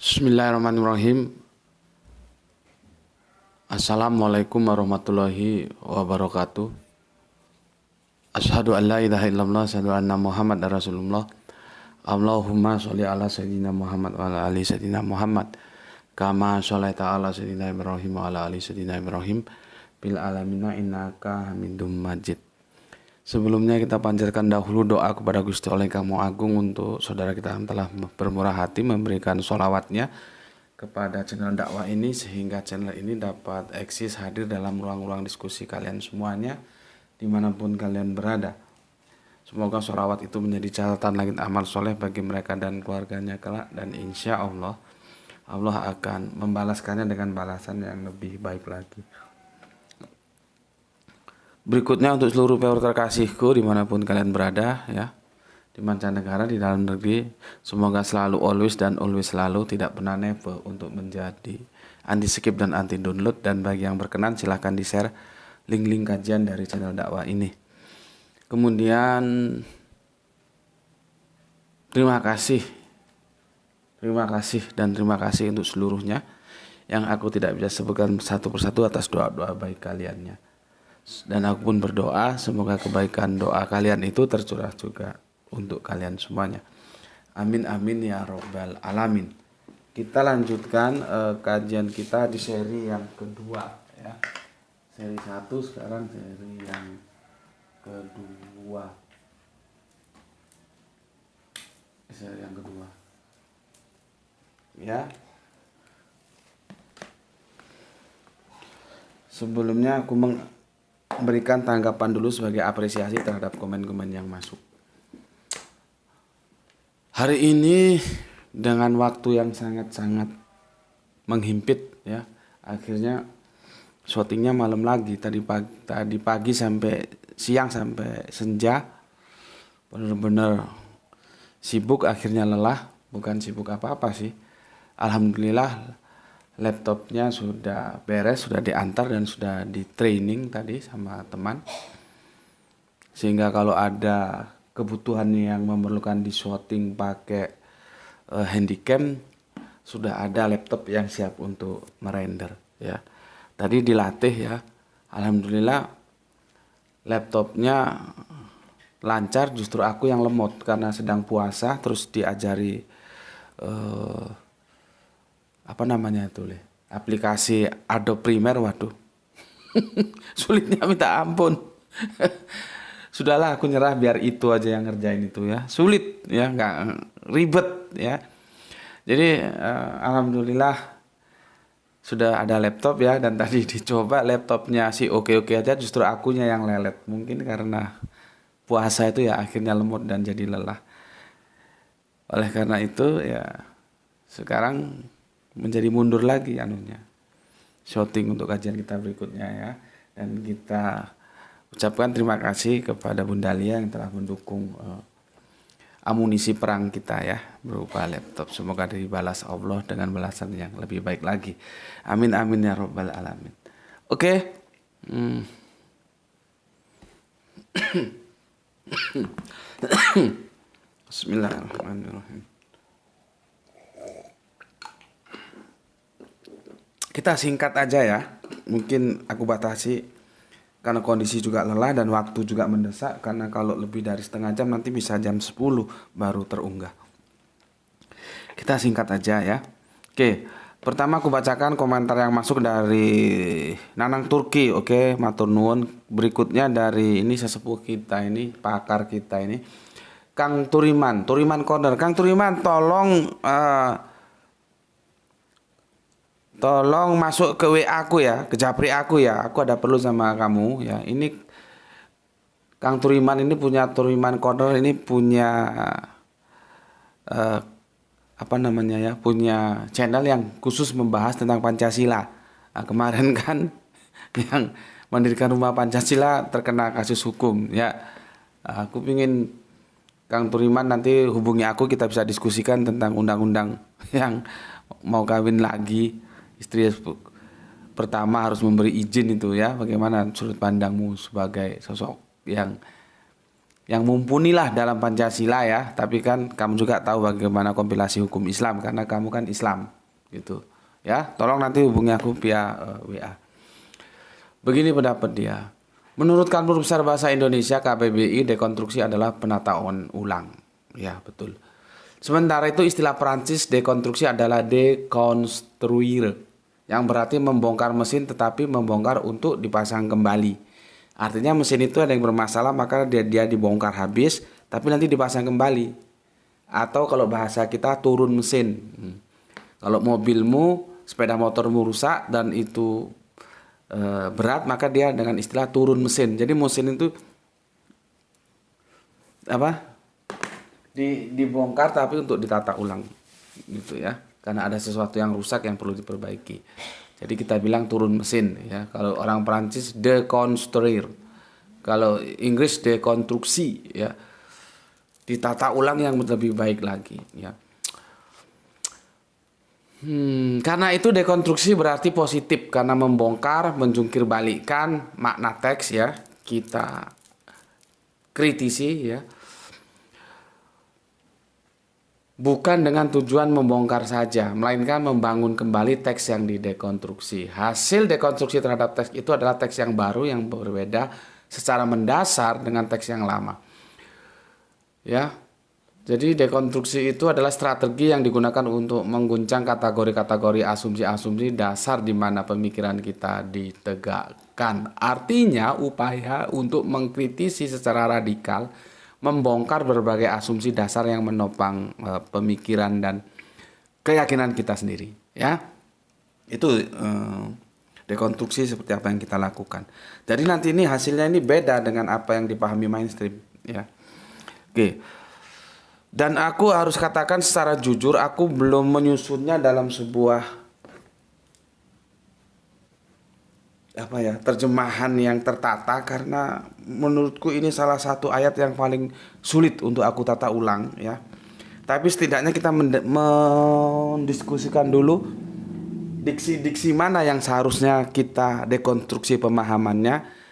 Bismillahirrahmanirrahim. Assalamualaikum warahmatullahi wabarakatuh. Asyhadu an la ilaha illallah, asyhadu anna Muhammad Rasulullah. Allahumma sholli ala sayyidina Muhammad wa ala ali sayyidina Muhammad. Kama sholaita ala sayyidina Ibrahim wa ala ali sayyidina Ibrahim bil alamina innaka Hamidum Majid. Sebelumnya kita panjatkan dahulu doa kepada Gusti Allah yang Maha Agung untuk saudara kita yang telah bermurah hati memberikan sholawatnya kepada channel dakwah ini, sehingga channel ini dapat eksis hadir dalam ruang-ruang diskusi kalian semuanya dimanapun kalian berada. Semoga sholawat itu menjadi catatan langit amal soleh bagi mereka dan keluarganya kelak, dan insya Allah Allah akan membalaskannya dengan balasan yang lebih baik lagi. Berikutnya untuk seluruh viewer terkasihku dimanapun kalian berada, ya, di mancanegara, di dalam negeri, semoga selalu always dan always selalu, tidak pernah never, untuk menjadi anti skip dan anti download. Dan bagi yang berkenan silahkan di share link-link kajian dari channel dakwah ini. Kemudian terima kasih untuk seluruhnya yang aku tidak bisa sebutkan satu persatu atas doa-doa baik kaliannya. Dan aku pun berdoa semoga kebaikan doa kalian itu tercurah juga untuk kalian semuanya. Amin amin ya robbal alamin. Kita lanjutkan kajian kita di seri yang kedua, ya. Seri 1, sekarang seri yang kedua. Ya. Sebelumnya aku memberikan tanggapan dulu sebagai apresiasi terhadap komen-komen yang masuk. Hari ini dengan waktu yang sangat-sangat menghimpit, ya, akhirnya syutingnya malam lagi. Tadi pagi sampai siang sampai senja, benar-benar sibuk, akhirnya lelah. Bukan sibuk apa-apa sih, alhamdulillah laptopnya sudah beres, sudah diantar dan sudah di training tadi sama teman, sehingga kalau ada kebutuhan yang memerlukan di shooting pakai handycam, sudah ada laptop yang siap untuk merender, ya. Tadi dilatih, ya, alhamdulillah laptopnya lancar. Justru aku yang lemot karena sedang puasa, terus diajari aplikasi Adobe Premiere, waduh. Sulitnya minta ampun. Sudahlah, aku nyerah, biar itu aja yang ngerjain itu, ya. Sulit, ya, nggak ribet, ya. Jadi alhamdulillah sudah ada laptop, ya, dan tadi dicoba laptopnya sih oke-oke aja, justru akunya yang lelet. Mungkin karena puasa itu, ya, akhirnya lemot dan jadi lelah. Oleh karena itu, ya, sekarang menjadi mundur lagi shooting untuk kajian kita berikutnya, ya. Dan kita ucapkan terima kasih kepada Bunda Lia yang telah mendukung amunisi perang kita, ya, berupa laptop. Semoga dibalas Allah dengan balasan yang lebih baik lagi. Amin amin ya robbal alamin. Oke. Bismillahirrahmanirrahim. Kita singkat aja, ya. Mungkin aku batasi karena kondisi juga lelah dan waktu juga mendesak, karena kalau lebih dari setengah jam nanti bisa jam 10 baru terunggah. Kita singkat aja, ya. Oke, pertama aku bacakan komentar yang masuk dari Nanang Turki. Oke, matur nuwun. Berikutnya dari ini sesepuh kita ini, pakar kita ini, Kang Turiman Corner. Kang Turiman, tolong masuk ke WA aku, ya, ke japri aku, ya. Aku ada perlu sama kamu, ya. Ini Kang Turiman ini punya Turiman Corner, ini punya punya channel yang khusus membahas tentang Pancasila. Nah, kemarin kan yang mendirikan Rumah Pancasila terkena kasus hukum, ya. Aku ingin Kang Turiman nanti hubungi aku, kita bisa diskusikan tentang undang-undang yang mau kawin lagi, istri pertama harus memberi izin itu, ya. Bagaimana sudut pandangmu sebagai sosok yang yang mumpuni lah dalam Pancasila ya. Tapi kan kamu juga tahu bagaimana kompilasi hukum Islam karena kamu kan Islam gitu. Ya, tolong nanti hubungi aku via WA. Begini pendapat dia. Menurut Kamus Besar Bahasa Indonesia KBBI, dekonstruksi adalah penataan ulang. Ya, betul. Sementara itu istilah Prancis dekonstruksi adalah déconstruire, yang berarti membongkar mesin tetapi membongkar untuk dipasang kembali. Artinya mesin itu ada yang bermasalah maka dia dibongkar habis tapi nanti dipasang kembali. Atau kalau bahasa kita turun mesin. Kalau mobilmu, sepeda motormu rusak dan itu berat maka dia dengan istilah turun mesin. Jadi mesin itu apa? Dibongkar tapi untuk ditata ulang gitu ya, karena ada sesuatu yang rusak yang perlu diperbaiki. Jadi kita bilang turun mesin ya. Kalau orang Perancis déconstruire, kalau Inggris dekonstruksi ya, ditata ulang yang lebih baik lagi ya. Karena itu dekonstruksi berarti positif karena membongkar, menjungkir balikkan makna teks ya, kita kritisi ya. Bukan dengan tujuan membongkar saja, melainkan membangun kembali teks yang didekonstruksi. Hasil dekonstruksi terhadap teks itu adalah teks yang baru yang berbeda secara mendasar dengan teks yang lama. Ya. Jadi dekonstruksi itu adalah strategi yang digunakan untuk mengguncang kategori-kategori asumsi-asumsi dasar di mana pemikiran kita ditegakkan. Artinya upaya untuk mengkritisi secara radikal, membongkar berbagai asumsi dasar yang menopang pemikiran dan keyakinan kita sendiri ya. Itu dekonstruksi seperti apa yang kita lakukan. Jadi nanti ini hasilnya ini beda dengan apa yang dipahami mainstream ya. Oke. Dan aku harus katakan secara jujur aku belum menyusunnya dalam sebuah terjemahan yang tertata karena menurutku ini salah satu ayat yang paling sulit untuk aku tata ulang ya. Tapi setidaknya kita mendiskusikan dulu diksi-diksi mana yang seharusnya kita dekonstruksi pemahamannya,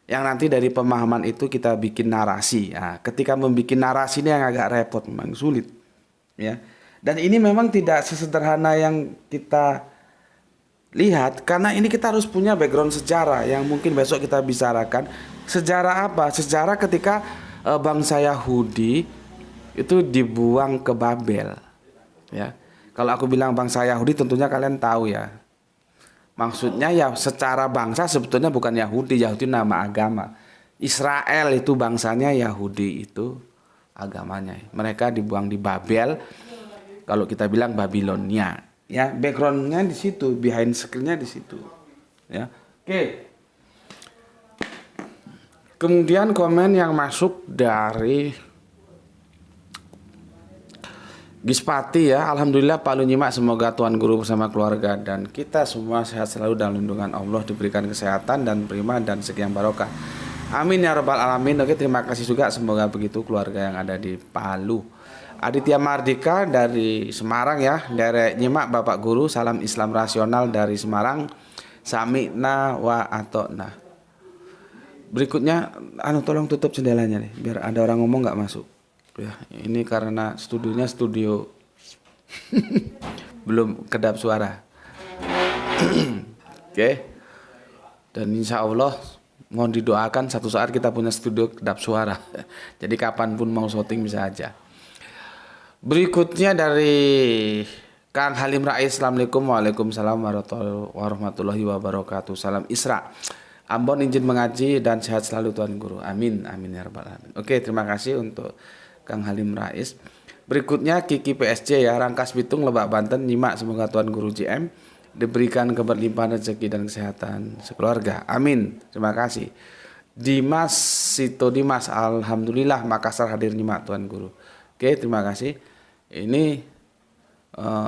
yang nanti dari pemahaman itu kita bikin narasi. Nah, ketika membuat narasi ini yang agak repot, memang sulit ya. Dan ini memang tidak sesederhana yang kita lihat, karena ini kita harus punya background sejarah yang mungkin besok kita bicarakan. Sejarah apa? Sejarah ketika bangsa Yahudi itu dibuang ke Babel ya. Kalau aku bilang bangsa Yahudi tentunya kalian tahu ya. Maksudnya ya secara bangsa sebetulnya bukan Yahudi. Yahudi nama agama. Israel itu bangsanya, Yahudi itu agamanya. Mereka dibuang di Babel. Kalau kita bilang Babilonia. Ya, backgroundnya di situ, behind screen-nya di situ. Ya, oke. Kemudian komen yang masuk dari Gispati ya. Alhamdulillah Pak Lu nyimak, semoga Tuan Guru bersama keluarga dan kita semua sehat selalu dalam lindungan Allah, diberikan kesehatan dan prima dan sekian barokah. Amin ya rabbal alamin. Oke, terima kasih juga, semoga begitu keluarga yang ada di Palu. Aditya Mardika dari Semarang ya, derek nyimak Bapak Guru, salam Islam rasional dari Semarang. Sami'na wa atokna. Berikutnya, tolong tutup jendelanya nih, biar ada orang ngomong nggak masuk. Ya, ini karena studionya studio belum kedap suara. Oke. Dan insya Allah mohon didoakan satu saat kita punya studio kedap suara. Jadi kapanpun mau syuting bisa aja. Berikutnya dari Kang Halim Rais. Assalamualaikum. Waalaikumsalam warahmatullahi wabarakatuh. Salam Isra. Ambon izin mengaji dan sehat selalu Tuan Guru. Amin. Amin ya rabbal alamin. Oke, terima kasih untuk Kang Halim Rais. Berikutnya Kiki PSC ya, Rangkas Bitung Lebak Banten, nyimak semoga Tuan Guru JM diberikan keberlimpahan rezeki dan kesehatan sekeluarga. Amin. Terima kasih. Dimas Sito Dimas, alhamdulillah Makassar hadir nyimak Tuan Guru. Oke, terima kasih. Ini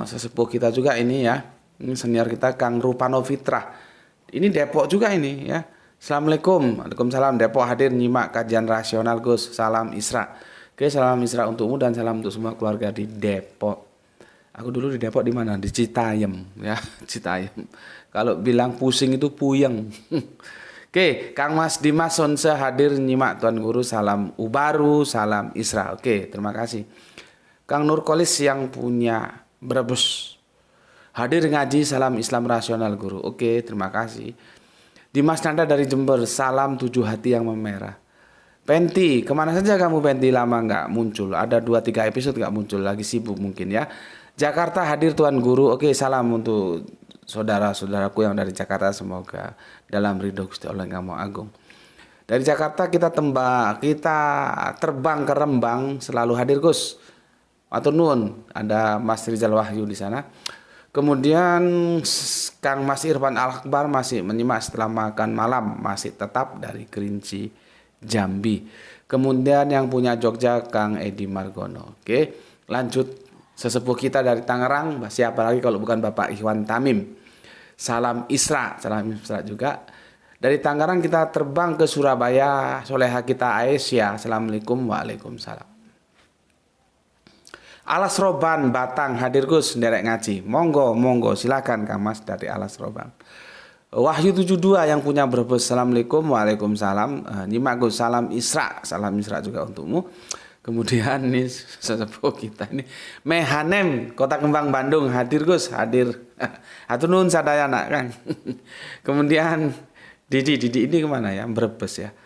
sesepuh kita juga ini ya. Ini senior kita Kang Rupano Fitrah. Ini Depok juga ini ya. Assalamualaikum. Waalaikumsalam. Depok hadir nyimak kajian rasional Gus. Salam Isra. Oke, salam Isra untukmu dan salam untuk semua keluarga di Depok. Aku dulu di Depok di mana? Di Citayam ya, Citayam. Kalau bilang pusing itu puyeng. Oke, Kang Mas Dimas Sonse hadir nyimak Tuan Guru, salam Ubaru, salam Isra. Oke, terima kasih. Kang Nurkolis yang punya Brebes hadir ngaji, salam Islam rasional Guru. Oke, terima kasih. Dimas Nanda dari Jember, salam 7 hati yang memerah. Penti, kemana saja kamu Penti, lama nggak muncul? Ada 2-3 episode nggak muncul, lagi sibuk mungkin ya. Jakarta hadir Tuan Guru. Oke, salam untuk saudara-saudaraku yang dari Jakarta, semoga dalam ridho Gusti Allah yang Maha Agung. Dari Jakarta kita terbang ke Rembang, selalu hadir Gus. Matur nuwun, ada Mas Rizal Wahyu di sana. Kemudian Kang Mas Irfan Al-Akbar masih menyimak setelah makan malam, masih tetap dari Kerinci, Jambi. Kemudian yang punya Jogja Kang Edi Margono. Oke, lanjut. Sesepuh kita dari Tangerang, siapa lagi kalau bukan Bapak Ikhwan Tamim. Salam Isra, salam Isra juga. Dari Tangerang kita terbang ke Surabaya, Soleha kita Aisyah. Assalamualaikum, waalaikumsalam. Alas Roban Batang hadir Gus, nderek ngaji. Monggo, silakan Kang Mas dari Alas Roban. Wahyu 72 yang punya Brebes, assalamualaikum, waalaikumsalam. Nyimak Gus, salam Isra juga untukmu. Kemudian nih sesepuh kita ini Mehanem Kota Kembang Bandung hadir Gus, hadir. Atur nuhun sadayana Kang. Kemudian Didi ini kemana ya? Brebes ya.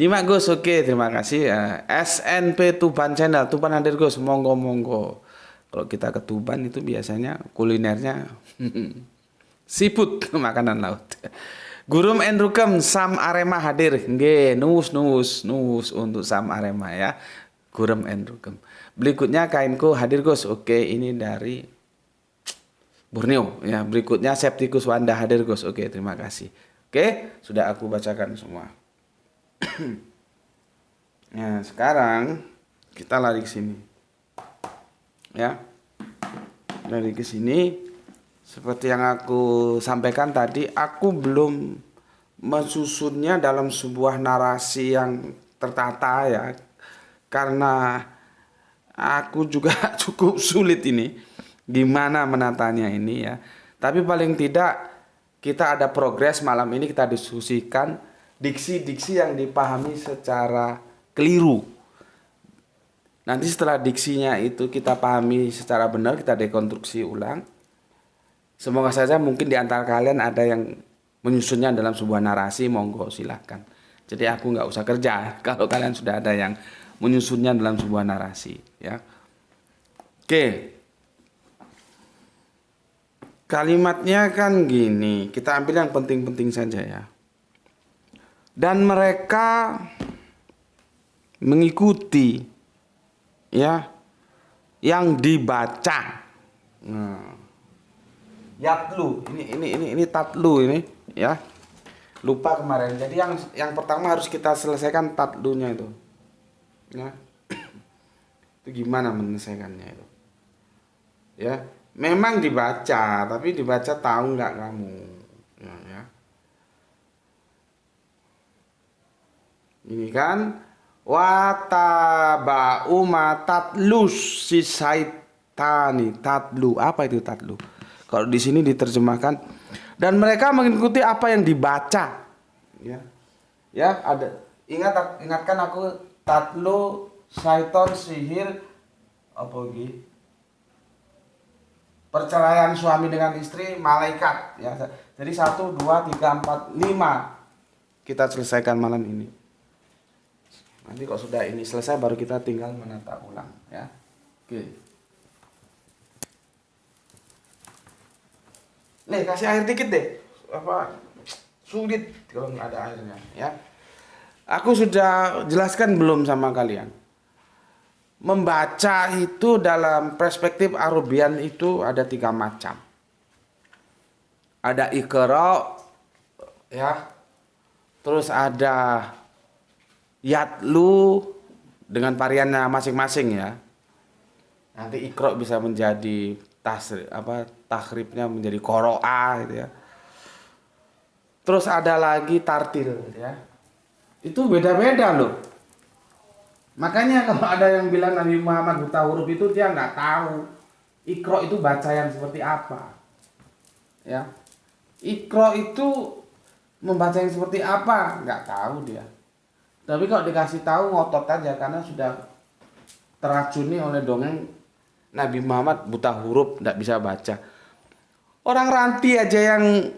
Nyimak Gus, oke, terima kasih. SNP Tuban Channel, Tuban hadir Gus, monggo. Kalau kita ke Tuban itu biasanya kulinernya siput, makanan laut. Gurum Enrukem Sam Arema hadir. Nggih, nuwus untuk Sam Arema ya. Gurum Enrukem. Berikutnya kainku hadir Gus. Oke, ini dari Borneo ya. Berikutnya Septikus Wanda hadir Gus. Oke, terima kasih. Oke, sudah aku bacakan semua. Nah, sekarang kita lari ke sini. Ya. Lari ke sini. Seperti yang aku sampaikan tadi, aku belum mensusunnya dalam sebuah narasi yang tertata ya. Karena aku juga cukup sulit ini gimana menatanya ini ya. Tapi paling tidak kita ada progres, malam ini kita diskusikan diksi-diksi yang dipahami secara keliru. Nanti setelah diksinya itu kita pahami secara benar, kita dekonstruksi ulang. Semoga saja mungkin di antara kalian ada yang menyusunnya dalam sebuah narasi, monggo silahkan. Jadi aku nggak usah kerja kalau kalian sudah ada yang menyusunnya dalam sebuah narasi ya. Oke. Kalimatnya kan gini, kita ambil yang penting-penting saja ya. Dan mereka mengikuti ya yang dibaca. Nah, yatlu, ini tatlu ini ya. Lupa kemarin. Jadi yang pertama harus kita selesaikan tatlunya itu. Ya. Itu gimana menyelesaikannya itu? Ya, memang dibaca, tapi dibaca tahu nggak kamu? Ya. Ini kan wataba'u ma tatlus sisaitani tatlu. Apa itu tatlu? Kalau di sini diterjemahkan dan mereka mengikuti apa yang dibaca. Ya. Ya, ada. Ingatkan aku tatlu syaiton sihir apa lagi? Perceraian suami dengan istri malaikat ya. Jadi 1 2 3 4 5 kita selesaikan malam ini. Nanti kalau sudah ini selesai baru kita tinggal menata ulang ya. Oke. Nih kasih air dikit deh. Apa sulit kalau nggak ada airnya ya. Aku sudah jelaskan belum sama kalian. Membaca itu dalam perspektif Arabian itu ada 3 macam. Ada iqra ya. Terus ada yatlu dengan variannya masing-masing ya. Nanti iqra bisa menjadi takhribnya menjadi qiraah gitu ya. Terus ada lagi tartil ya. Itu beda-beda loh. Makanya kalau ada yang bilang Nabi Muhammad buta huruf itu dia nggak tahu Iqra itu bacaan seperti apa. Ya. Iqra itu Membaca yang seperti apa? Nggak tahu dia. Tapi kalau dikasih tahu ngotot aja karena sudah teracuni oleh dongeng Nabi Muhammad buta huruf, nggak bisa baca. Orang ranti aja yang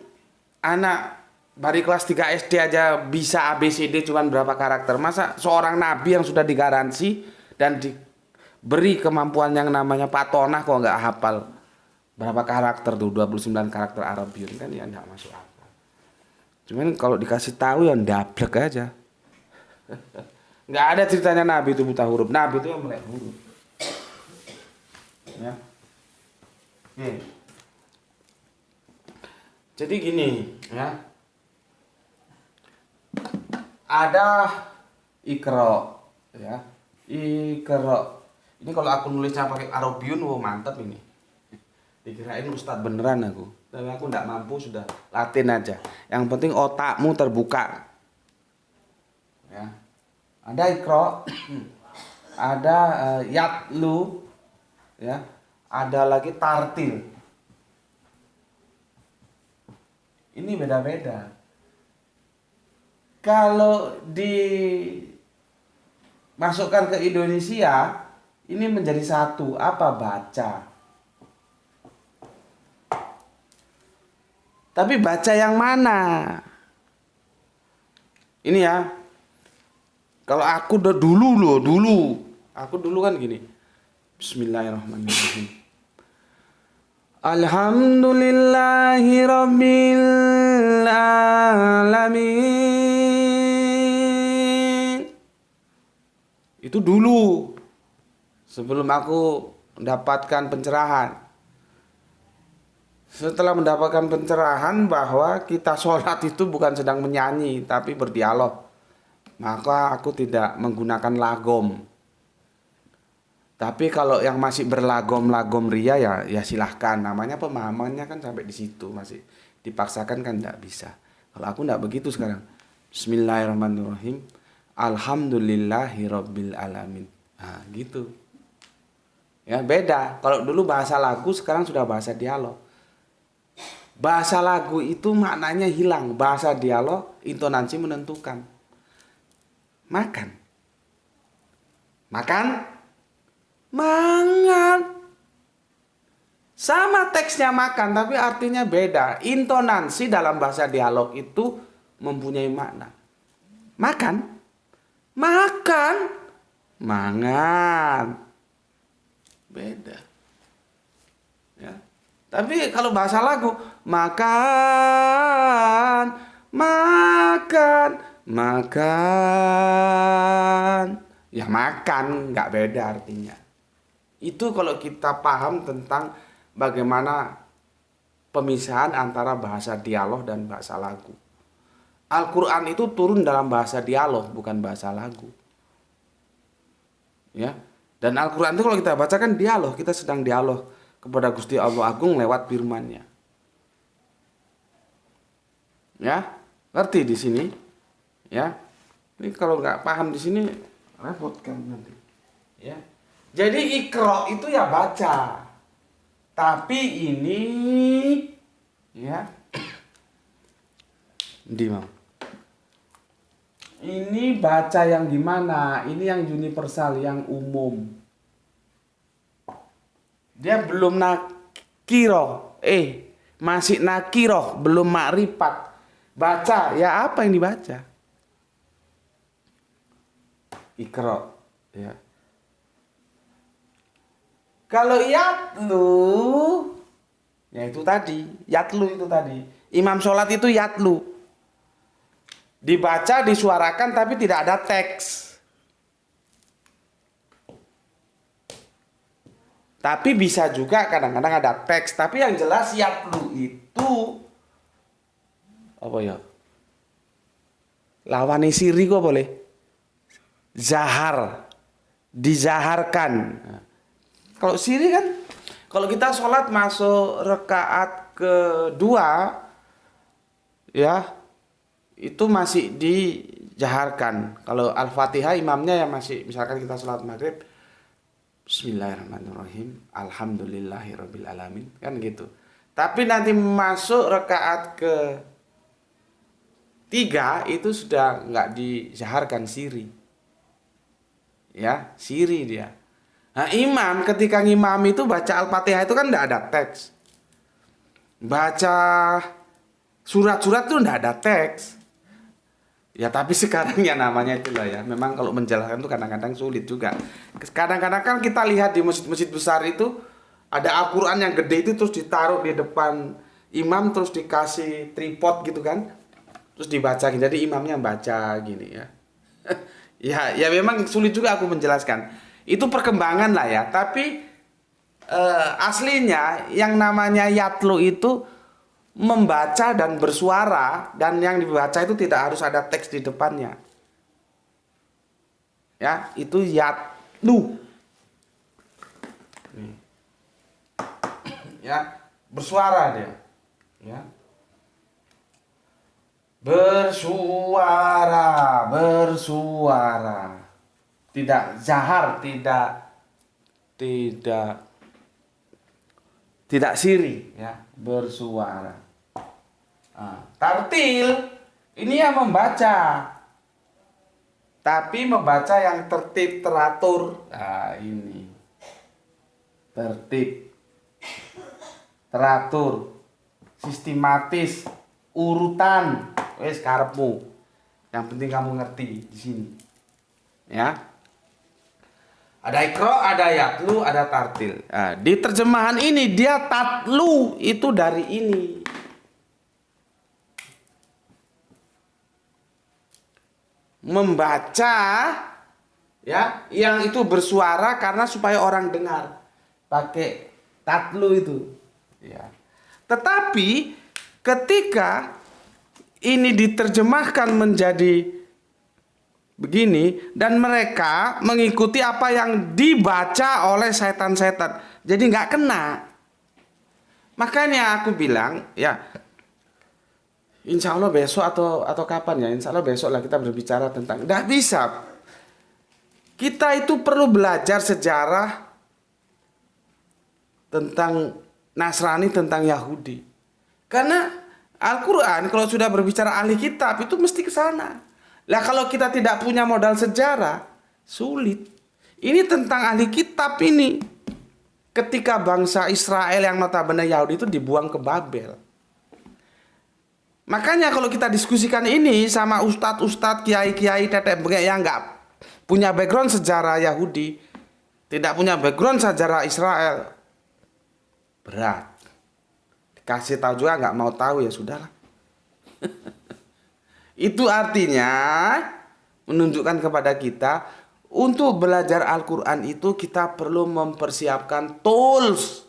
anak dari kelas 3 SD aja bisa ABCD cuman berapa karakter. Masa seorang nabi yang sudah digaransi dan diberi kemampuan yang namanya patonah kok nggak hafal berapa karakter tuh, 29 karakter Arabiun, kan ya nggak masuk akal. Cuman kalau dikasih tahu ya ndablek aja. Nggak ada ceritanya nabi itu buta huruf. Nabi itu yang melek huruf. Ya. Jadi gini, ya. Ada Iqra, ya. Iqra. Ini kalau aku nulisnya pakai Arabiun, wow mantep ini. Dikirain ustadz beneran aku. Tapi aku nggak mampu, sudah Latin aja. Yang penting otakmu terbuka. Ya. Ada Iqra, ada Yatlu, ya. Ada lagi Tartil. Ini beda-beda. Kalau dimasukkan ke Indonesia, ini menjadi satu. Apa? Baca. Tapi baca yang mana? Ini ya. Kalau aku dulu. Aku dulu kan gini. Bismillahirrahmanirrahim. Alhamdulillahi Rabbil Alamin. Itu dulu. Sebelum aku mendapatkan pencerahan. Setelah mendapatkan pencerahan bahwa kita sholat itu bukan sedang menyanyi, tapi berdialog. Maka aku tidak menggunakan lagom. Tapi kalau yang masih berlagom-lagom ria ya silahkan. Namanya pemahamannya kan sampai di situ, masih dipaksakan kan tidak bisa. Kalau aku tidak begitu sekarang. Bismillahirrahmanirrahim. Alhamdulillahirabbil alamin. Nah, gitu. Ya beda. Kalau dulu bahasa lagu, sekarang sudah bahasa dialog. Bahasa lagu itu maknanya hilang. Bahasa dialog, intonasi menentukan. Makan. Mangan. Sama teksnya makan, tapi artinya beda. Intonasi dalam bahasa dialog itu mempunyai makna. Makan. Mangan. Beda. Ya. Tapi kalau bahasa lagu, makan. Ya makan, nggak beda artinya. Itu kalau kita paham tentang bagaimana pemisahan antara bahasa dialog dan bahasa lagu. Al-Quran itu turun dalam bahasa dialog, bukan bahasa lagu. Ya. Dan Al-Quran itu kalau kita bacakan dialog, kita sedang dialog kepada Gusti Allah Agung lewat firman-Nya. Ya, ngerti di sini? Ya. Ini kalau nggak paham di sini repot kan nanti. Ya. Jadi Iqra itu ya baca. Tapi ini ya ini baca yang gimana? Ini yang universal, yang umum. Dia belum nakiroh, masih nakiroh, belum makrifat. Baca, ya apa yang dibaca? Iqra, ya. Kalau yatlu, ya itu tadi, Imam sholat itu yatlu. Dibaca, disuarakan, tapi tidak ada teks. Tapi bisa juga kadang-kadang ada teks. Tapi yang jelas yatlu itu apa ya? Lawani siri kok boleh? Zahar, dizaharkan. Nah, kalau siri kan, kalau kita sholat masuk rakaat kedua, ya itu masih dijaharkan. Kalau Al-Fatihah imamnya yang masih, misalkan kita sholat maghrib, Bismillahirrahmanirrahim, Alhamdulillahirabbil alamin, kan gitu. Tapi nanti masuk rakaat 3 itu sudah nggak dizaharkan siri. Ya, siri dia. Nah, imam ketika ngimam itu baca Al-Fatihah itu kan tidak ada teks. Baca surat-surat itu tidak ada teks. Ya tapi sekarang ya namanya itulah ya. Memang kalau menjelaskan itu kadang-kadang sulit juga. Kadang-kadang kan kita lihat di masjid-masjid besar itu ada Al-Quran yang gede itu terus ditaruh di depan imam, terus dikasih tripod gitu kan. Terus dibaca gitu. Jadi imamnya baca gini ya. Ya memang sulit juga aku menjelaskan. Itu perkembangan lah ya. Tapi aslinya yang namanya yatlu itu membaca dan bersuara, dan yang dibaca itu tidak harus ada teks di depannya. Ya, itu yatlu. Nih. Ya, bersuara dia. Ya. Bersuara, bersuara. Tidak zahar, tidak siri, ya, bersuara. Nah, tartil ini yang membaca, tapi membaca yang tertib teratur. Nah, ini tertib, teratur, sistematis, urutan. Wes karepmu. Yang penting kamu ngerti di sini. Ya. Ada ikro, ada yatlu, ada tartil. Nah, di terjemahan ini dia tatlu itu dari ini. Membaca, ya, yang itu bersuara karena supaya orang dengar. Pakai tatlu itu. Ya. Tetapi ketika ini diterjemahkan menjadi begini, dan mereka mengikuti apa yang dibaca oleh setan-setan, jadi nggak kena. Makanya aku bilang, ya, insya Allah besok atau kapan ya, insya Allah besok lah kita berbicara tentang, nggak bisa. Kita itu perlu belajar sejarah tentang Nasrani, tentang Yahudi. Karena Al-Quran kalau sudah berbicara ahli kitab itu mesti ke sana. Lah kalau kita tidak punya modal sejarah, sulit. Ini tentang ahli kitab ini. Ketika bangsa Israel yang notabene Yahudi itu dibuang ke Babel. Makanya kalau kita diskusikan ini sama ustadz-ustadz, kiai-kiai, tetek bengek yang nggak punya background sejarah Yahudi, tidak punya background sejarah Israel, berat. Dikasih tahu juga nggak mau tahu, ya sudahlah. Itu artinya menunjukkan kepada kita untuk belajar Al-Quran itu kita perlu mempersiapkan tools,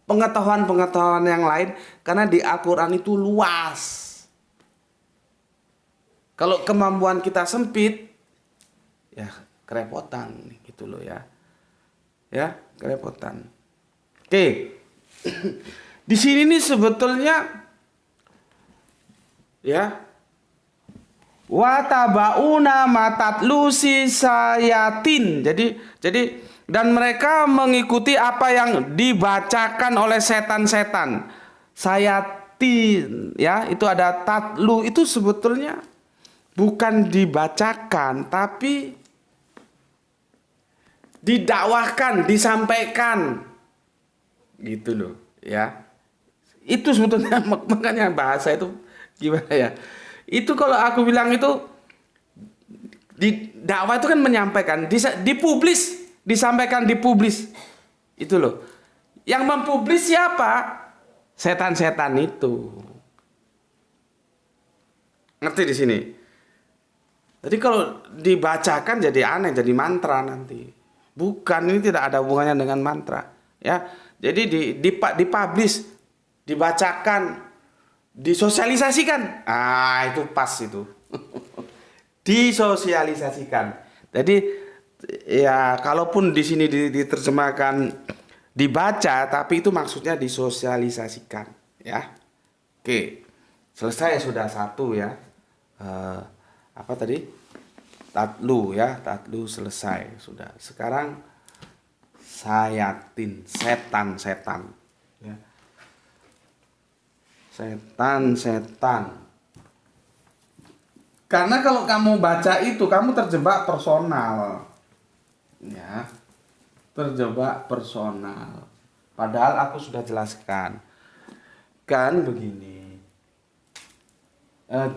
pengetahuan-pengetahuan yang lain, karena di Al-Quran itu luas. Kalau kemampuan kita sempit, ya kerepotan gitu loh ya. Ya, kerepotan. Oke. Di sini nih sebetulnya ya, watabauna matatlusi sayatin. Jadi dan mereka mengikuti apa yang dibacakan oleh setan-setan. Sayatin ya, itu ada tatlu, itu sebetulnya bukan dibacakan tapi didakwahkan, disampaikan. Gitu loh, ya. Itu sebetulnya makanya bahasa itu gimana ya? Itu kalau aku bilang itu di dakwah itu kan menyampaikan, dipublis, disampaikan, dipublis. Itu loh. Yang mempublis siapa? Setan-setan itu. Ngerti di sini? Jadi kalau dibacakan jadi aneh, jadi mantra nanti. Bukan, ini tidak ada hubungannya dengan mantra, ya. Jadi dipublish, dibacakan, disosialisasikan. Ah, itu pas itu. Disosialisasikan. Jadi ya kalaupun di sini diterjemahkan dibaca, tapi itu maksudnya disosialisasikan, ya. Oke. Selesai sudah satu ya. Apa tadi? Tatlu ya, tatlu selesai sudah. Sekarang sayatin, setan-setan. Ya. Setan-setan. Karena kalau kamu baca itu, kamu terjebak personal. Ya, terjebak personal. Padahal aku sudah jelaskan. Kan begini.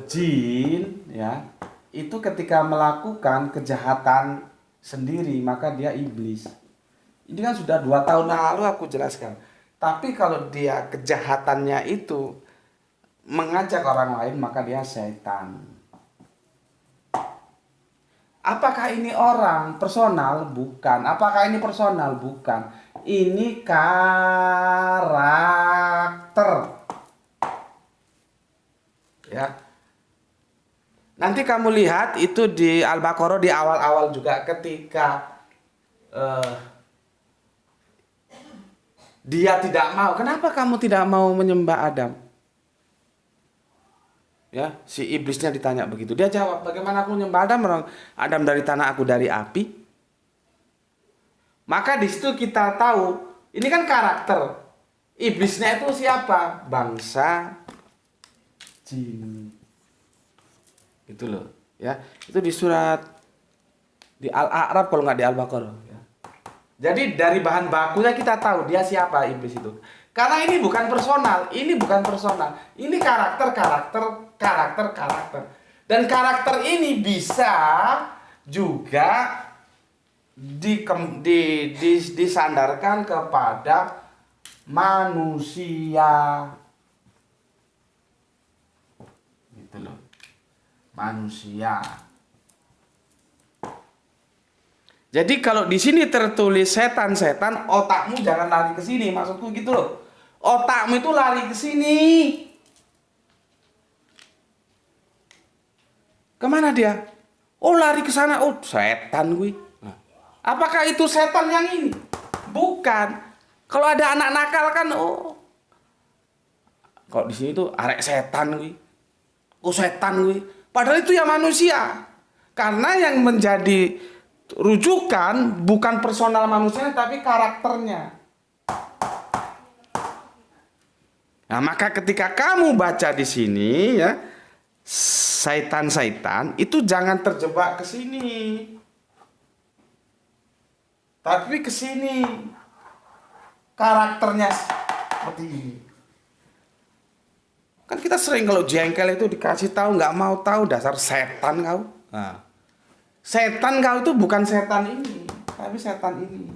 Jin ya, itu ketika melakukan kejahatan sendiri, maka dia iblis. Ini kan sudah 2 tahun lalu aku jelaskan. Tapi kalau dia kejahatannya itu mengajak orang lain, maka dia setan. Apakah ini orang personal? Bukan. Apakah ini personal? Bukan. Ini karakter. Ya. Nanti kamu lihat itu di Al-Baqarah di awal-awal juga ketika dia tidak mau. Kenapa kamu tidak mau menyembah Adam? Ya, si iblisnya ditanya begitu. Dia jawab, bagaimana aku menyembah Adam? Adam dari tanah, aku dari api. Maka di situ kita tahu, ini kan karakter. Iblisnya itu siapa? Bangsa jin. Itu loh, ya. Itu di surat di Al-A'raf kalau nggak di Al-Baqarah, ya. Jadi dari bahan bakunya kita tahu dia siapa iblis itu. Karena ini bukan personal, ini bukan personal. Ini karakter. Dan karakter ini bisa juga disandarkan kepada manusia. Gitu loh. Manusia. Jadi kalau di sini tertulis setan, otakmu jangan lari ke sini, maksudku gitu loh. Otakmu itu lari ke sini. Kemana dia? Oh, lari ke sana. Oh, setan gue. Nah, apakah itu setan yang ini? Bukan. Kalau ada anak nakal kan, oh. Kalau di sini tuh arek setan gue. Oh, setan gue. Padahal itu ya manusia. Karena yang menjadi rujukan bukan personal manusia tapi karakternya. Nah, maka ketika kamu baca di sini ya, Saitan itu jangan terjebak ke sini. Tapi ke sini. Karakternya seperti ini. Kan kita sering kalau jengkel itu dikasih tahu nggak mau tahu, dasar setan kau. Nah, setan kau itu bukan setan ini, tapi setan ini.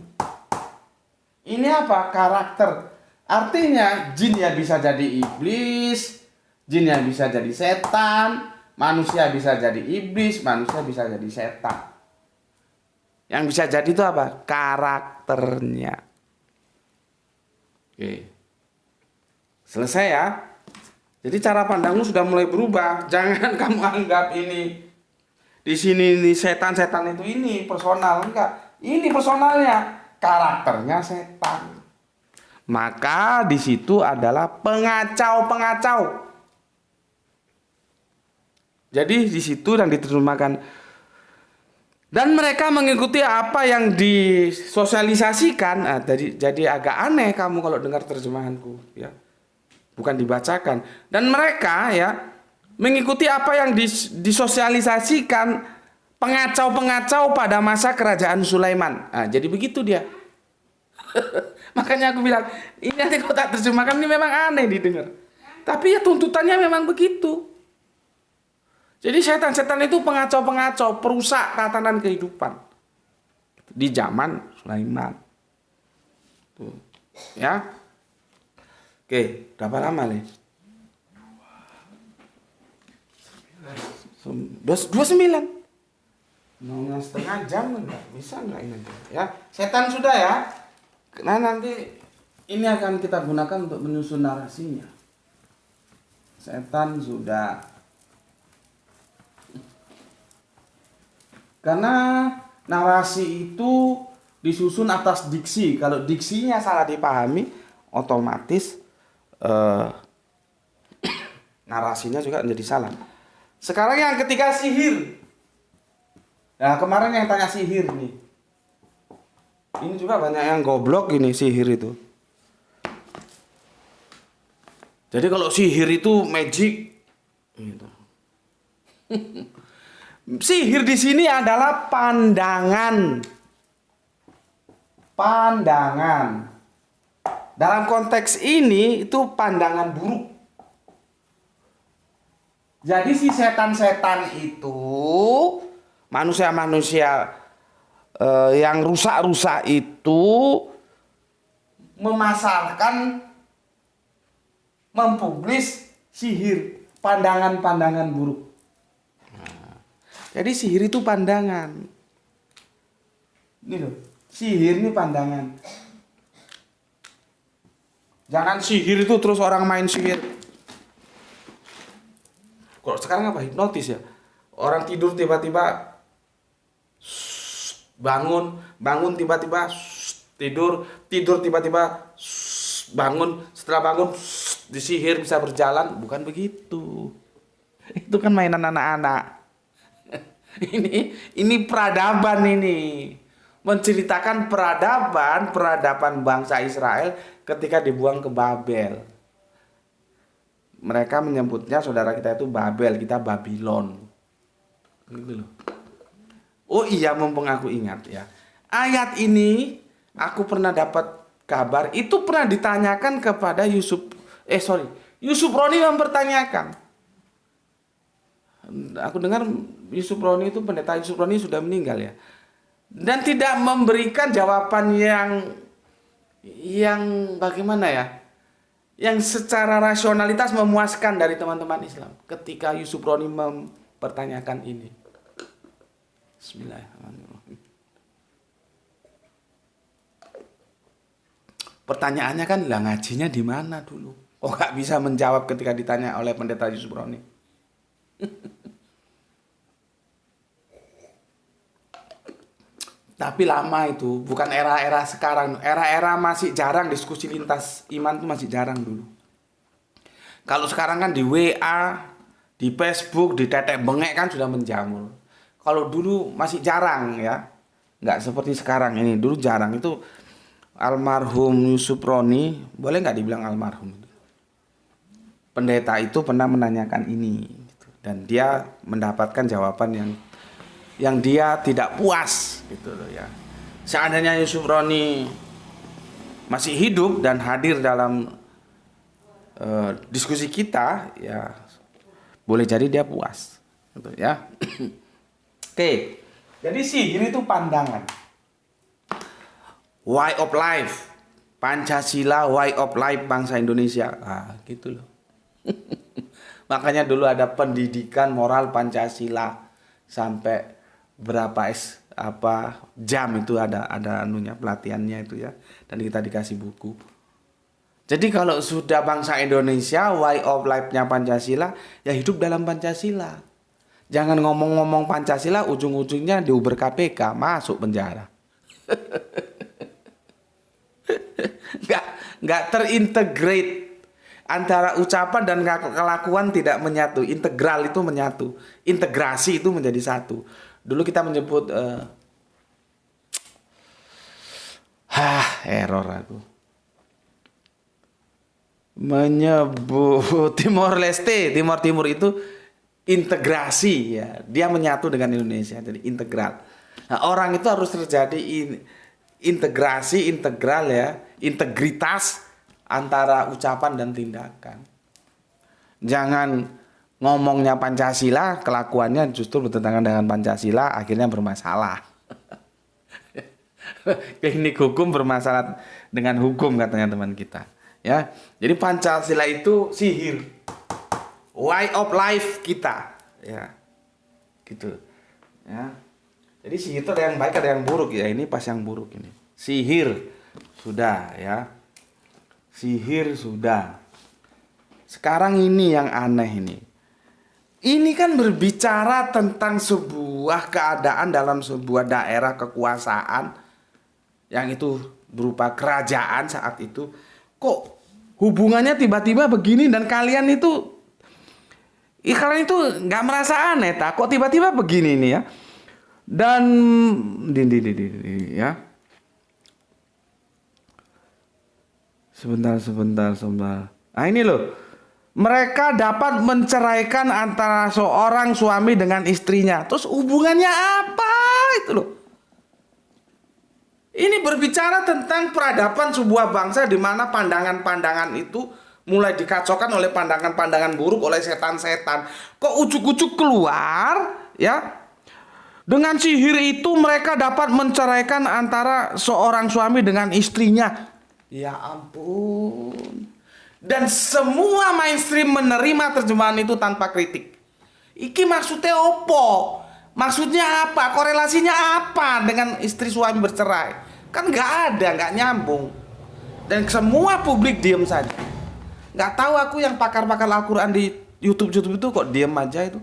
Ini apa? Karakter. Artinya jin ya bisa jadi iblis, jin yang bisa jadi setan, manusia bisa jadi iblis, manusia bisa jadi setan. Yang bisa jadi itu apa? Karakternya. Oke. Selesai ya. Jadi cara pandangmu sudah mulai berubah. Jangan kamu anggap ini di sini ini setan-setan itu ini personal, enggak. Ini personalnya, karakternya setan. Maka di situ adalah pengacau-pengacau. Jadi di situ yang diterjemahkan dan mereka mengikuti apa yang disosialisasikan. Nah, jadi agak aneh kamu kalau dengar terjemahanku, ya. Bukan dibacakan. Dan mereka ya mengikuti apa yang disosialisasikan pengacau-pengacau pada masa kerajaan Sulaiman. Nah, jadi begitu dia. Makanya aku bilang, ini nanti kalau tak terjemahkan ini memang aneh didengar. Tapi ya tuntutannya memang begitu. Jadi setan-setan itu pengacau-pengacau, perusak tatanan kehidupan di zaman Sulaiman. Tuh. Ya. Oke, berapa lama nih? 29. Mau setengah jam enggak? Bisa enggak ini? Ya, setan sudah ya. Nah, nanti ini akan kita gunakan untuk menyusun narasinya. Setan sudah. Karena narasi itu disusun atas diksi. Kalau diksinya salah dipahami, otomatis narasinya juga menjadi salah. Sekarang yang ketiga sihir. Nah, kemarin yang tanya sihir nih. Ini juga banyak yang goblok ini sihir itu. Jadi kalau sihir itu magic gitu. Sihir di sini adalah pandangan. Pandangan. Dalam konteks ini itu pandangan buruk. Jadi si setan-setan itu, manusia-manusia yang rusak-rusak itu memasarkan, mempublis sihir, pandangan-pandangan buruk. Jadi sihir itu pandangan. Ini loh, sihir ini pandangan. Jangan sihir itu terus orang main sihir. Kalau sekarang apa? Hipnotis ya. Orang tidur tiba-tiba bangun, bangun tiba-tiba tidur, tidur tiba-tiba bangun, setelah bangun disihir bisa berjalan. Bukan begitu. Itu kan mainan anak-anak. Ini peradaban ini. Menceritakan peradaban bangsa Israel ketika dibuang ke Babel. Mereka menyebutnya saudara kita itu Babel, kita Babylon. Gitu loh. Oh iya, mumpung aku ingat ya. Ayat ini aku pernah dapat kabar itu pernah ditanyakan kepada Yusuf Roni mempertanyakan. Aku dengar Yusuf Roni itu, pendeta Yusuf Roni sudah meninggal ya. Dan tidak memberikan jawaban yang bagaimana ya? Yang secara rasionalitas memuaskan dari teman-teman Islam ketika Yusuf Roni mempertanyakan ini. Bismillahirrahmanirrahim. Pertanyaannya kan, lah ngajinya di mana dulu? Kok nggak bisa menjawab ketika ditanya oleh pendeta Yusuf Roni? Tapi lama itu, bukan era-era sekarang. Era-era masih jarang diskusi lintas iman itu masih jarang dulu. Kalau sekarang kan di WA, di Facebook, di tetek bengek kan sudah menjamur. Kalau dulu masih jarang ya. Nggak seperti sekarang ini. Dulu jarang itu. Almarhum Yusuf Roni, boleh nggak dibilang almarhum? Pendeta itu pernah menanyakan ini. Dan dia mendapatkan jawaban yang dia tidak puas gitu loh ya. Seandainya Yusuf Roni masih hidup dan hadir dalam diskusi kita ya, boleh jadi dia puas gitu ya. Oke. Jadi sihir itu pandangan. Way of life, Pancasila way of life bangsa Indonesia. Ah, gitu loh. Makanya dulu ada pendidikan moral Pancasila sampai berapa jam itu ada anunya, pelatihannya itu ya, dan kita dikasih buku. Jadi kalau sudah bangsa Indonesia way of life-nya Pancasila, ya hidup dalam Pancasila. Jangan ngomong-ngomong Pancasila ujung-ujungnya diuber KPK, masuk penjara. nggak terintegrate antara ucapan dan kelakuan, tidak menyatu. Integral itu menyatu, integrasi itu menjadi satu. Dulu kita menyebut error aku. Menyebut Timor Leste, Timur itu integrasi ya. Dia menyatu dengan Indonesia, jadi integral. Nah, orang itu harus terjadi integrasi, integral ya, integritas antara ucapan dan tindakan. Jangan ngomongnya Pancasila, kelakuannya justru bertentangan dengan Pancasila, akhirnya bermasalah. Teknik hukum bermasalah dengan hukum, katanya teman kita. Ya, jadi Pancasila itu sihir, way of life kita, ya, gitu. Ya, jadi sihir itu ada yang baik, ada yang buruk ya. Ini pas yang buruk ini. Sihir sudah ya, sihir sudah. Sekarang ini yang aneh ini. Ini kan berbicara tentang sebuah keadaan dalam sebuah daerah kekuasaan yang itu berupa kerajaan saat itu. Kok hubungannya tiba-tiba begini dan kalian itu nggak merasa aneh tak? Kok tiba-tiba begini nih ya? Dan ya. Sebentar. Ah ini loh. mereka dapat menceraikan antara seorang suami dengan istrinya. Terus hubungannya apa itu loh? Ini berbicara tentang peradaban sebuah bangsa di mana pandangan-pandangan itu mulai dikacaukan oleh pandangan-pandangan buruk oleh setan-setan. Kok ujuk-ujuk keluar ya? Dengan sihir itu mereka dapat menceraikan antara seorang suami dengan istrinya. Ya ampun. Dan semua mainstream menerima terjemahan itu tanpa kritik. Iki maksudnya opo? Maksudnya apa? Korelasinya apa dengan istri suami bercerai? Kan nggak ada, nggak nyambung. Dan semua publik diem saja. Nggak tahu aku yang pakar-pakar Al-Quran di YouTube itu kok diem aja itu.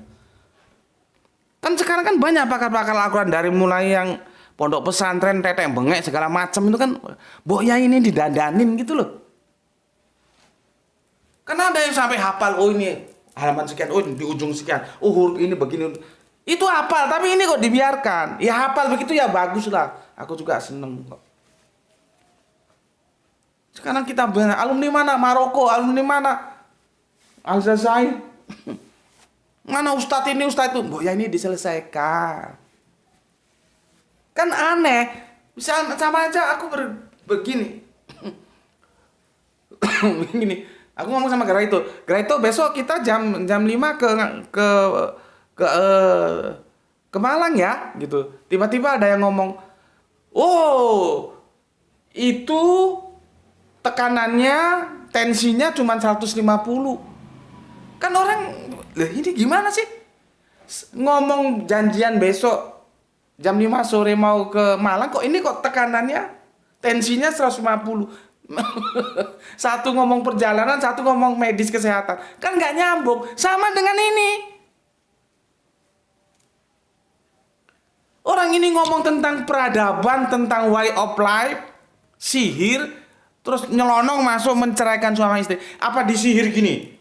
Kan sekarang kan banyak pakar-pakar Al-Quran dari mulai yang pondok pesantren, tetek bengek segala macam itu kan. Mbok ya ini didandanin gitu loh. Karena ada yang sampai hafal, oh ini halaman sekian, oh di ujung sekian, oh huruf ini begini. Itu hafal, tapi ini kok dibiarkan. Ya hafal begitu ya bagus lah. Aku juga seneng kok. Sekarang kita banyak alumni mana? Maroko, alumni mana? Aljazair. Mana ustadz ini, ustadz itu? Mbok ya ini diselesaikan. Kan aneh. Bisa sama aja aku begini. Begini. Aku ngomong sama Graito besok kita jam 5 ke Malang ya, gitu. Tiba-tiba ada yang ngomong, oh itu tekanannya, tensinya cuma 150. Kan orang, ini gimana sih? Ngomong janjian besok jam 5 sore mau ke Malang, kok ini kok tekanannya, tensinya 150. Satu ngomong perjalanan, satu ngomong medis kesehatan. Kan nggak nyambung. Sama dengan ini. Orang ini ngomong tentang peradaban, tentang way of life, sihir, terus nyelonong masuk menceraikan suami istri. Apa disihir gini?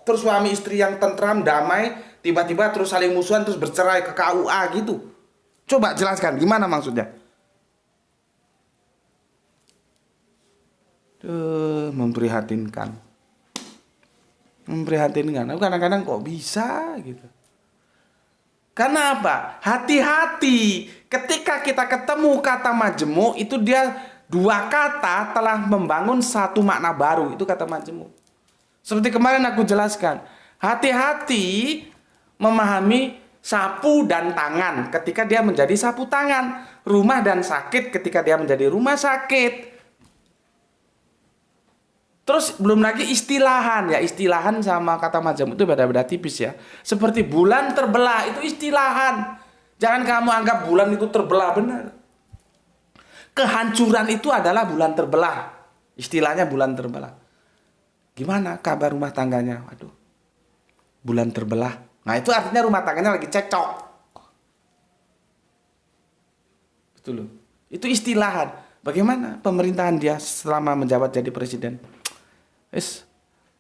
Terus suami istri yang tentram, damai, tiba-tiba terus saling musuhan, terus bercerai ke KUA gitu. Coba jelaskan, gimana maksudnya? Memprihatinkan. Memprihatinkan. Aku kadang-kadang kok bisa gitu. Karena apa? Hati-hati. Ketika kita ketemu kata majemuk, itu dia dua kata telah membangun satu makna baru. Itu kata majemuk. Seperti kemarin aku jelaskan. Hati-hati memahami sapu dan tangan ketika dia menjadi sapu tangan. Rumah dan sakit ketika dia menjadi rumah sakit. Terus belum lagi istilahan ya, istilahan sama kata majemuk itu beda-beda tipis ya. Seperti bulan terbelah itu istilahan. Jangan kamu anggap bulan itu terbelah, benar. Kehancuran itu adalah bulan terbelah. Istilahnya bulan terbelah. Gimana kabar rumah tangganya? Waduh. Bulan terbelah. Nah, itu artinya rumah tangganya lagi cekcok. Betul loh. Itu istilahan. Bagaimana pemerintahan dia selama menjabat jadi presiden?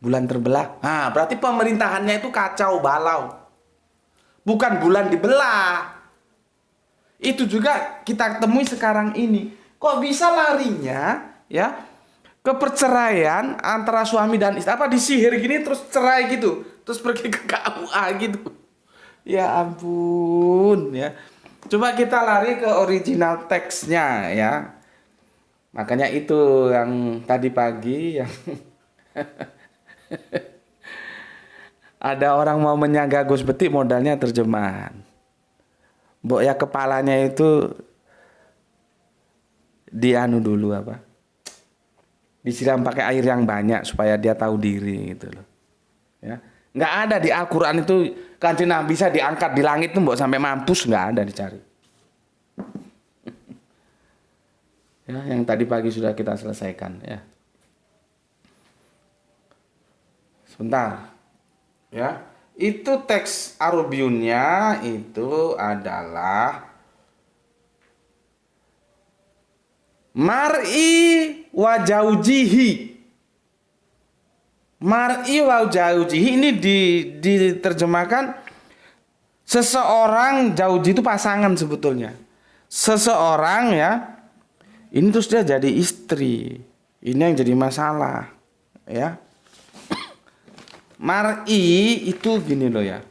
Bulan terbelah. Nah, berarti pemerintahannya itu kacau balau. Bukan bulan dibelah. Itu juga kita temui sekarang ini. Kok bisa larinya ya ke perceraian antara suami dan istri? Apa disihir gini terus cerai gitu? Terus pergi ke KUA gitu. Ya ampun ya. Coba kita lari ke original teksnya ya. Makanya itu yang tadi pagi yang ada orang mau menyaga Gus Betik modalnya terjemahan. Mbok ya kepalanya itu dianu dulu apa? Disiram pakai air yang banyak supaya dia tahu diri gitu loh. Ya. Nggak ada di Al-Quran itu Kanjeng Nabi bisa diangkat di langit tuh mbok sampai mampus, nggak ada dicari. Ya, yang tadi pagi sudah kita selesaikan ya. Sebentar. Ya. Itu teks Arabiunnya itu adalah mar'i wa jaujihi. Mar'i wa jaujihi ini diterjemahkan seseorang, jauji itu pasangan sebetulnya. Seseorang ya. Ini terus dia jadi istri. Ini yang jadi masalah, ya. Mar'i itu gini loh ya.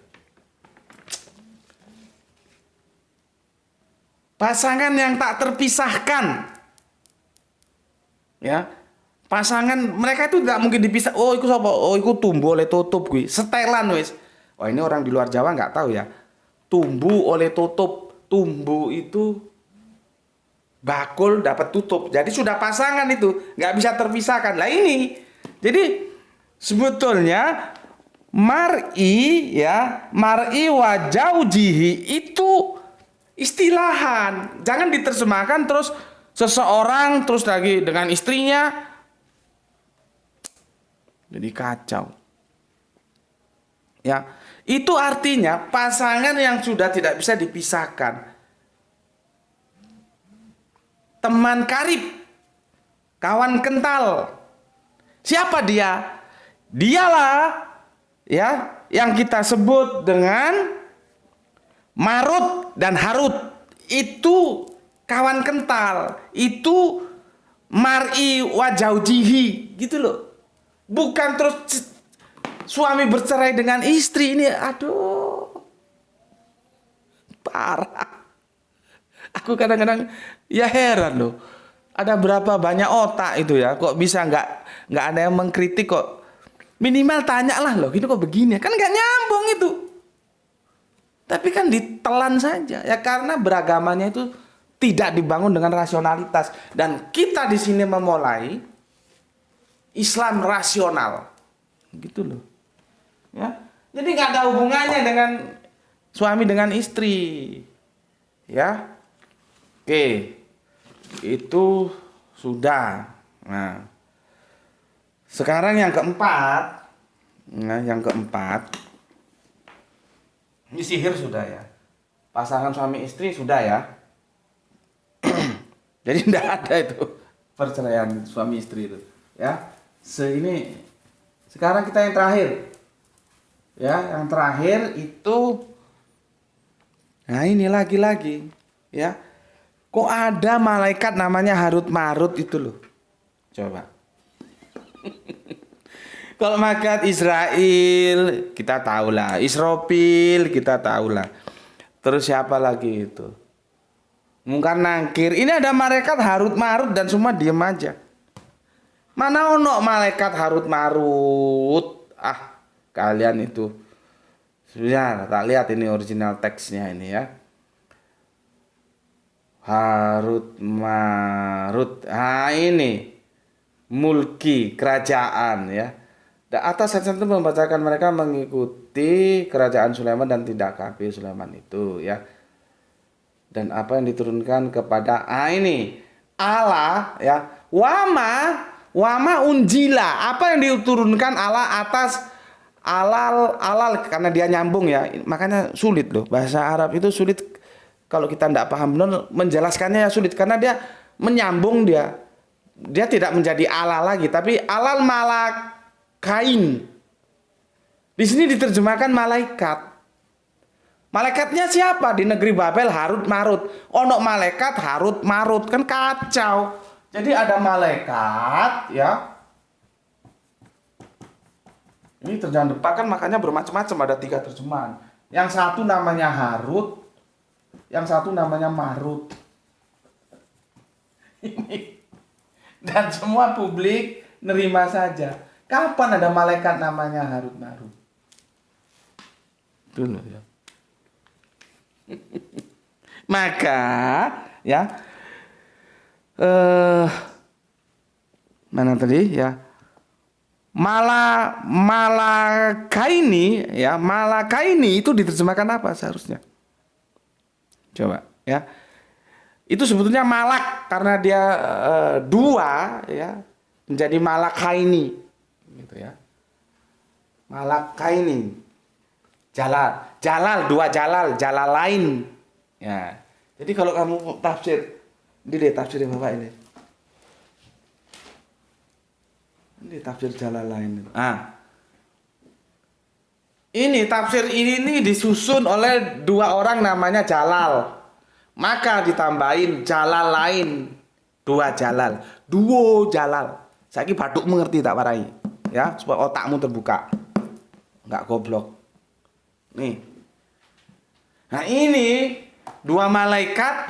Pasangan yang tak terpisahkan. Ya. Pasangan mereka itu tidak mungkin dipisah. Oh, iku sapa? Oh, iku tumbuh oleh tutup kuwi. Setelan wis. Oh, ini orang di luar Jawa nggak tahu ya. Tumbuh oleh tutup. Tumbuh itu bakul dapat tutup. Jadi sudah pasangan itu, nggak bisa terpisahkan. Lah ini. Jadi sebetulnya mar'i ya, mar'i wa jaujihi itu istilahan. Jangan diterjemahkan terus seseorang terus lagi dengan istrinya. Jadi kacau. Ya, itu artinya pasangan yang sudah tidak bisa dipisahkan. Teman karib, kawan kental. Siapa dia? Dialah ya yang kita sebut dengan Marut dan Harut. Itu kawan kental. Itu mar'i wa jaujihi gitu loh. Bukan terus suami bercerai dengan istri ini. Aduh. Parah. Aku kadang-kadang ya heran loh. Ada berapa banyak otak itu ya. Kok bisa nggak ada yang mengkritik kok. Minimal tanyalah loh. Ini kok begini. Kan nggak nyambung itu. Tapi kan ditelan saja. Ya karena beragamannya itu tidak dibangun dengan rasionalitas. Dan kita di sini memulai Islam rasional. Gitu loh. Ya. Jadi nggak ada hubungannya dengan suami dengan istri. Ya. Oke, itu sudah. Nah, sekarang yang keempat. Nah, yang keempat. Ini sihir sudah ya. Pasangan suami istri sudah ya. Jadi tidak ada itu perceraian suami istri itu. Ya, sekarang kita yang terakhir. Ya, yang terakhir itu. Nah, ini lagi-lagi. Ya. Kok ada malaikat namanya Harut Marut itu loh. Coba. Kalau malaikat Israel kita tahulah, Israfil kita tahulah. Terus siapa lagi itu? Mungkar Nangkir. Ini ada malaikat Harut Marut dan semua diem aja. Mana ono malaikat Harut Marut? Ah, kalian itu. Sudah, tak lihat ini original teksnya ini ya. Harut Marut. Ah ini mulki kerajaan ya. Dan atas ayat itu membacakan mereka mengikuti kerajaan Sulaiman dan tidak kafir Sulaiman itu ya. Dan apa yang diturunkan kepada ini Allah ya. Wama unjila. Apa yang diturunkan Allah atas alal karena dia nyambung ya. Makanya sulit loh. Bahasa Arab itu sulit. Kalau kita tidak paham benar, menjelaskannya ya sulit. Karena dia menyambung dia. Dia tidak menjadi Allah lagi. Tapi alal malakain. Di sini diterjemahkan malaikat. Malaikatnya siapa? Di negeri Babel Harut Marut. Ono malaikat Harut Marut. Kan kacau. Jadi ada malaikat ya. Ini terjemahan depan kan makanya bermacam-macam. Ada 3 terjemahan. Yang satu namanya Harut. Yang satu namanya Marut. Ini. Dan semua publik nerima saja. Kapan ada malaikat namanya Harut Marut? Dulu ya. Maka ya mana tadi ya? Malakaini ya, malakaini itu diterjemahkan apa seharusnya? Coba ya. Itu sebetulnya malak karena dia 2 ya menjadi malakaini gitu ya. Malakaini. Jalal 2 jalal lain. Ya. Jadi kalau kamu tafsir, ini deh tafsir Bapak ini. Ini tafsir jalal lain. Ini tafsir ini disusun oleh 2 orang namanya Jalal. Maka ditambahin jalal lain. 2 jalal. Duo jalal. Saiki bathuk mengerti tak warai. Ya, supaya otakmu terbuka. nggak goblok. Nih. Nah ini dua malaikat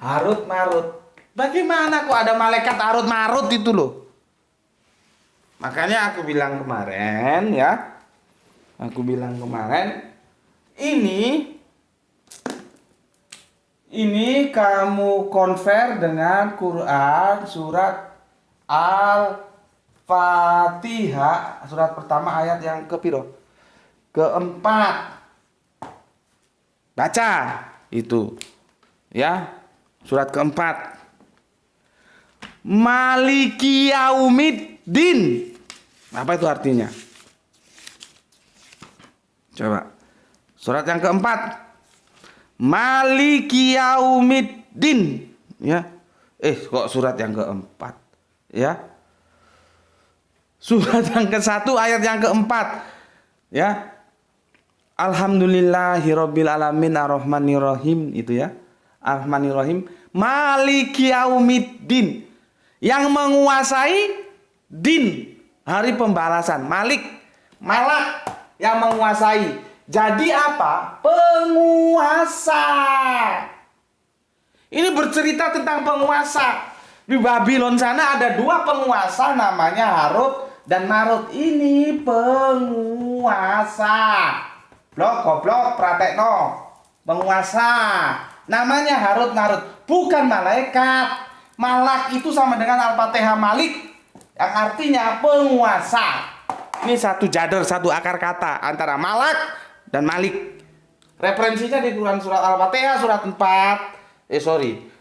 Harut Marut. Bagaimana kok ada malaikat Harut Marut itu loh? Makanya aku bilang kemarin ya. Aku bilang kemarin ini kamu convert dengan Quran surat Al-Fatihah surat pertama ayat yang kepiro? Keempat. Baca itu. Ya. Surat keempat. Maliki yaumiddin. Apa itu artinya? Coba. Surat yang keempat. Maliki yaumiddin. Ya. Kok surat yang keempat? Ya. Surat yang ke-1 ayat yang keempat. Ya. Alhamdulillahirabbil alamin arrahmanirrahim itu ya. Arrahmanirrahim. Maliki yaumiddin. Yang menguasai din, hari pembalasan. Malik, malak yang menguasai. Jadi apa? Penguasa. Ini bercerita tentang penguasa. Di Babylon sana ada dua penguasa namanya Harut dan Marut. Ini penguasa. Goblok, pratekno. Penguasa. Namanya Harut Marut. Bukan malaikat. Malak itu sama dengan Al-Fatihah Malik. Yang artinya penguasa. Ini satu jadar, satu akar kata antara malak dan malik. Referensinya di Quran surat Al-Fatihah surat 4.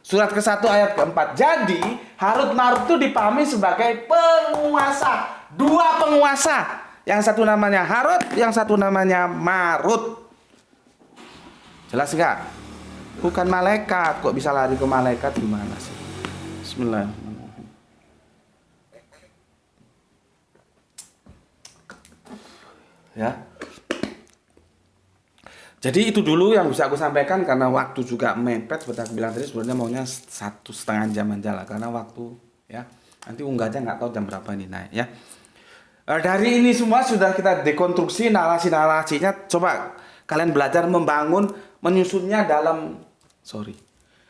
Surat ke-1 ayat ke-4. Jadi Harut Marut itu dipahami sebagai penguasa. Dua penguasa. Yang satu namanya Harut, yang satu namanya Marut. Jelas enggak? Bukan malaikat. Kok bisa lari ke malaikat gimana sih? Bismillahirrahmanirrahim. Ya. Jadi itu dulu yang bisa aku sampaikan karena waktu juga mepet. Seperti aku bilang tadi sebenarnya maunya 1,5 jam aja lah karena waktu ya. Nanti unggahnya nggak tahu jam berapa ini naik ya. Dari ini semua sudah kita dekonstruksi narasi-narasinya. Coba kalian belajar membangun menyusunnya dalam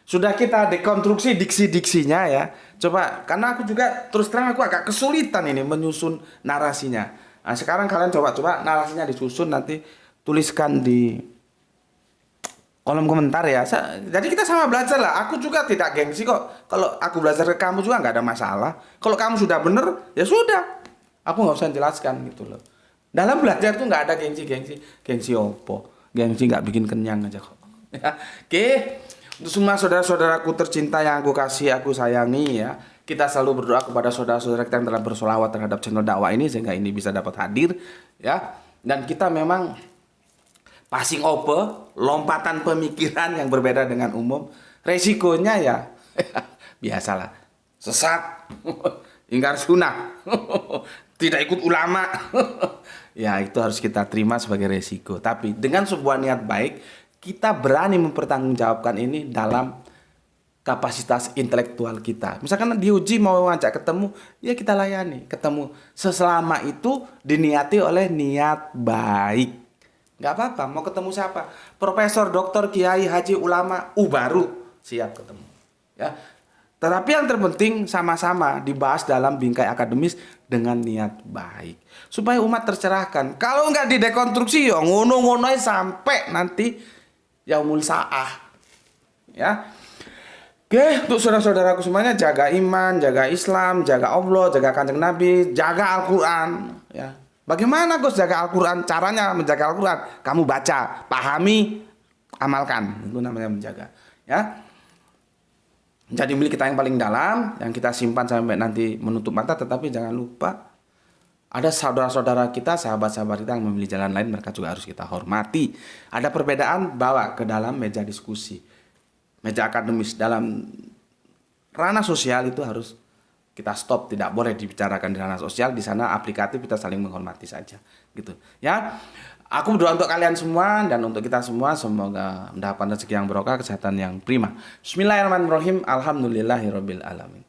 sudah kita dekonstruksi diksi-diksinya ya. Coba karena aku juga terus terang aku agak kesulitan ini menyusun narasinya. Nah, sekarang kalian coba narasinya disusun nanti tuliskan di kolom komentar ya. Jadi kita sama belajar lah. Aku juga tidak gengsi kok. Kalau aku belajar ke kamu juga nggak ada masalah. Kalau kamu sudah bener ya sudah. Aku nggak usah jelaskan gitu loh. Dalam belajar tuh nggak ada gengsi opo. Gengsi nggak bikin kenyang aja kok. Ya. Oke. Untuk semua saudara-saudaraku tercinta yang aku kasih, aku sayangi ya. Kita selalu berdoa kepada saudara-saudara kita yang telah bersolawat terhadap channel dakwah ini sehingga ini bisa dapat hadir ya. Dan kita memang passing over, lompatan pemikiran yang berbeda dengan umum. Resikonya ya biasalah. Sesat, ingkar sunnah, tidak ikut ulama. Ya itu harus kita terima sebagai resiko. Tapi dengan sebuah niat baik, kita berani mempertanggungjawabkan ini dalam kapasitas intelektual kita. Misalkan diuji mau ngajak ketemu, ya kita layani. Ketemu selama itu diniati oleh niat baik. Nggak apa-apa, mau ketemu siapa? Profesor, doktor, kiai, haji, ulama, baru siap ketemu. Ya. Tetapi yang terpenting sama-sama dibahas dalam bingkai akademis dengan niat baik. Supaya umat tercerahkan. Kalau nggak didekonstruksi, ya ngono-ngono sampai nanti yaumul sa'ah. Ya. Oke, untuk saudara-saudaraku semuanya jaga iman, jaga Islam, jaga Allah, jaga Kanjeng Nabi, jaga Al-Qur'an, ya. Bagaimana Gus jaga Al-Qur'an? Caranya menjaga Al-Qur'an, kamu baca, pahami, amalkan. Itu namanya menjaga, ya. Jadi milik kita yang paling dalam, yang kita simpan sampai nanti menutup mata, tetapi jangan lupa ada saudara-saudara kita, sahabat-sahabat kita yang memilih jalan lain, mereka juga harus kita hormati. Ada perbedaan, bawa ke dalam meja diskusi. Meja akademis dalam ranah sosial itu harus kita stop, tidak boleh dibicarakan di ranah sosial. Di sana aplikatif kita saling menghormati saja, gitu. Ya, aku berdoa untuk kalian semua dan untuk kita semua semoga mendapatkan rezeki yang barokah, kesehatan yang prima. Bismillahirrahmanirrahim. Alhamdulillahirabbil alamin.